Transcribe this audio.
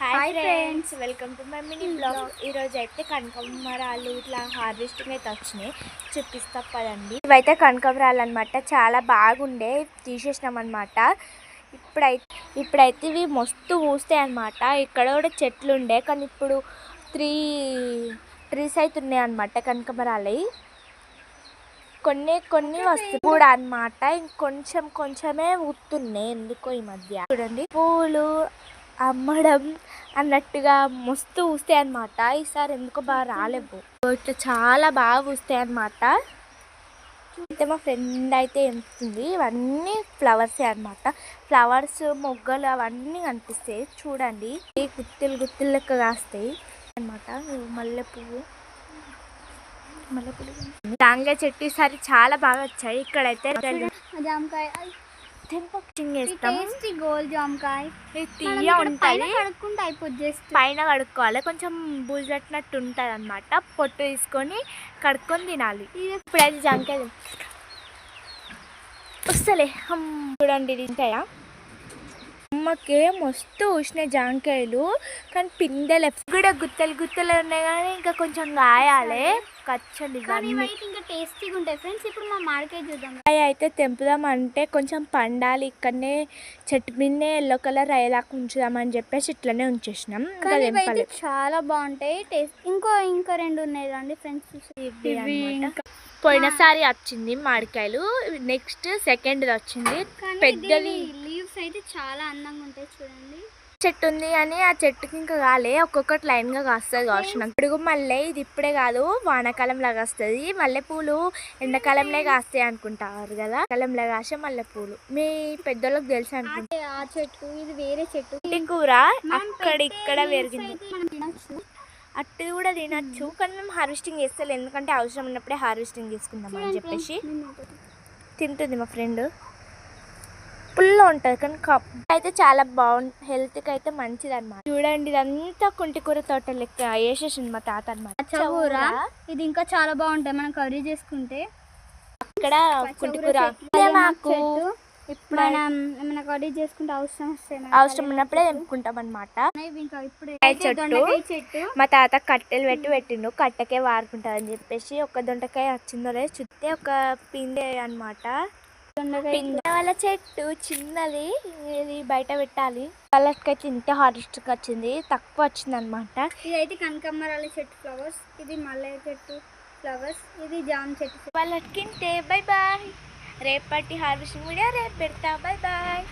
Hi friends, welcome to my mini blog. ఈరోజు అయితే కనకాంబరాలు ఇట్లా హార్వెస్టింగ్ అయితే వచ్చినాయి, చూపిస్తా పదండి. ఇవైతే కనకాంబరాలు అనమాట, చాలా బాగుండే తీసేసినాం అనమాట. ఇప్పుడైతే ఇవి మస్తు పూస్తాయి అనమాట. ఇక్కడ కూడా చెట్లు ఉండే, కానీ ఇప్పుడు ట్రీస్ అయితే ఉన్నాయి అనమాట కనకాంబరాలు. కొన్ని వస్తువులు కూడా అనమాట, కొంచెమే ఊతున్నాయి ఎందుకో ఈ మధ్య. చూడండి, పూలు అమ్మడం అన్నట్టుగా మస్తు పూస్తాయి అనమాట. ఈసారి ఎందుకో బాగా రాలేవు, ఇట్లా చాలా బాగా పూస్తాయి అనమాట. అయితే మా ఫ్రెండ్ అయితే ఎంతుంది, ఇవన్నీ ఫ్లవర్సే అనమాట. ఫ్లవర్స్ మొగ్గలు అవన్నీ కనిపిస్తాయి చూడండి, గుత్తులు లెక్క కాస్తాయి అనమాట. మల్లెపువ్వు జాంకాయ చెట్టు ఈసారి చాలా బాగా వచ్చాయి. ఇక్కడైతే జామకాయ గోల్ జామకాయ తీయ ఉంటుంది, పైన కడుక్కోవాలి, కొంచెం బూజు పెట్టినట్టు ఉంటుంది అనమాట. పొట్టు తీసుకొని కడుక్కొని తినాలి. ఇప్పుడైతే జామకాయ వస్తలే చూడండి, తింటాయా? అమ్మకే మస్తు ఊసినాయి జాంకాయలు, కానీ పిందెలు కూడా గుత్తలు ఉన్నాయి, కానీ ఇంకా కొంచెం గాయాలి. కచ్చండి ఇంకా టేస్టీగా ఉంటాయి ఫ్రెండ్స్. ఇప్పుడు మా మామిడికాయ చూద్దాం. అయితే తెంపుదాం అంటే కొంచెం పండాలి, ఇక్కడనే చెట్టు మీదనే ఎల్లో కలర్ అయ్యేదాకా ఉంచుదామని చెప్పేసి ఇట్లనే ఉంచేసినాం. చాలా బాగుంటాయి టేస్ట్. ఇంకా రెండు ఉన్నాయి రండి ఫ్రెండ్స్. పోయినసారి వచ్చింది మామిడికాయలు, నెక్స్ట్ సెకండ్ వచ్చింది పెద్దది. లీవ్స్ అయితే చాలా అందంగా ఉంటాయి చూడండి. చెట్టు ఉంది అని ఆ చెట్టుకి ఇంకా కాలే, ఒక్కొక్కటి లైన్ గా కాస్తుంది కావచ్చు. ఇప్పుడు మళ్ళీ ఇది ఇప్పుడే కాదు, వానాకాలం లాగా వస్తుంది. మల్లెపూలు ఎండాకాలంలో కాస్తాయి అనుకుంటారు కదా, కాలంలో కాసే మల్లెపూలు మీ పెద్దోళ్ళకి తెలుసు అనుకుంటా. ఆ చెట్టు ఇది వేరే చెట్టు. కూర ఇక్కడ పెరిగింది, అట్టు కూడా తినచ్చు, కానీ మేము హార్వెస్టింగ్ చేస్తాం, ఎందుకంటే అవసరం ఉన్నప్పుడే హార్వెస్టింగ్ చేసుకుందాం అని చెప్పేసి. తింటుంది మా ఫ్రెండ్, పుల్లో ఉంటుంది కానీ అయితే చాలా బాగుంది, హెల్త్కి అయితే మంచిది అనమాట. చూడండి, ఇదంతా కుంటికూర తోట లెక్క వేసేసింది మా తాత అనమాట. ఇది ఇంకా చాలా బాగుంటాయి మనం కర్రీ చేసుకుంటే. ఇక్కడ కుంటికూర మాకు ఇప్పుడు ఏమైనా కర్రీ చేసుకుంటే అవసరం ఉన్నప్పుడే తెంపుకుంటాం అనమాట. చెట్టు మా తాత కట్టెలు పెట్టిండు, కట్టెకే వాడుకుంటారు అని చెప్పేసి. ఒక దొండకాయ వచ్చిందో లేదు చుట్టే ఒక పిండి అనమాట. వాళ్ళ చెట్టు చిన్నది, ఇది బయట పెట్టాలి. వాళ్ళకైతే ఇంత హార్వెస్ట్కి వచ్చింది, తక్కువ వచ్చింది అనమాట. ఇదైతే కనకాంబరాల చెట్టు ఫ్లవర్స్, ఇది మల్లె చెట్టు ఫ్లవర్స్, ఇది జామ చెట్టు. వాళ్ళకి బై బాయ్. రేపటి హార్వెస్టింగ్ వీడియో రేపు పెడతా. Bye bye.